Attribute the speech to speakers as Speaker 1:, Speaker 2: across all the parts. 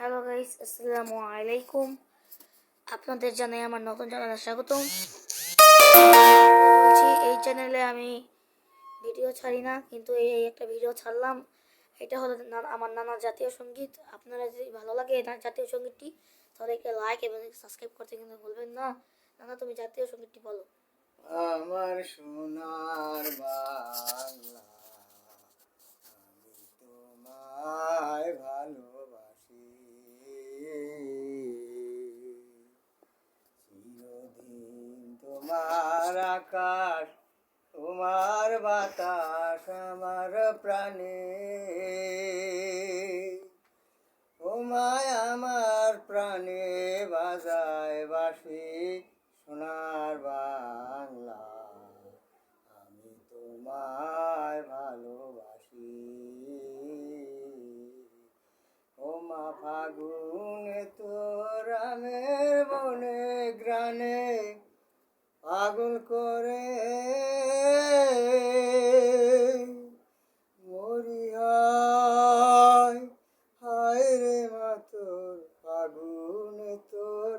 Speaker 1: Hello guys, আসসালামু আলাইকুম। আপনাদের জানাই আমার নতুন চ্যানেলে স্বাগতম। বলছি এই চ্যানেলে আমি ভিডিও ছাড়ি না, কিন্তু এই একটা ভিডিও ছাড়লাম। এটা হলো আমার নানার জাতীয় সঙ্গীত। আপনারা যদি ভালো লাগে এই জাতীয় সঙ্গীতটি, তাহলে একটা লাইক এবং সাবস্ক্রাইব করতে কিন্তু ভুলবেন না। নানা, তুমি জাতীয় সঙ্গীতটি বলো।
Speaker 2: আমার সোনার বাংলা, আমি তোমায় ভালোবাসি, চিরদিন তোমার আকাশ, তোমার বাতাস আমার প্রাণে, তোমায় আমার প্রাণে বাজায় বাঁশি। সোনার বাংলা, আমি তোমায় ভালোবাসি। ও মা ফাগুনে তোর আমের বনে গ্রানে পাগল করে মরি, হায় হায় রে মা তোর ফাগুনে তোর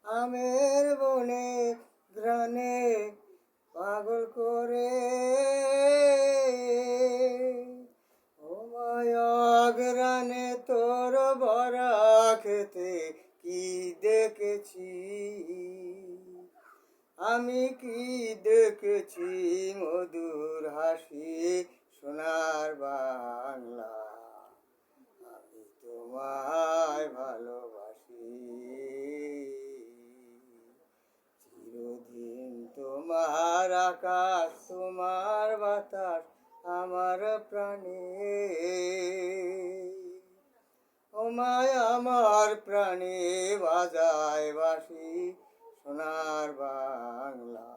Speaker 2: আমের বনে গ্রানে পাগল করে। ও মায়া গ্রানে তোর ভরা খেতে কি দেখেছি, আমি কি দেখেছি মধুর হাসি। সোনার বাংলা, আমি তোমায় ভালোবাসি, চিরদিন তোমার আকাশ, তোমার বাতাস আমার প্রাণে, ও মায় আমার প্রাণে বাজায় বাঁশি। সোনার বাংলা।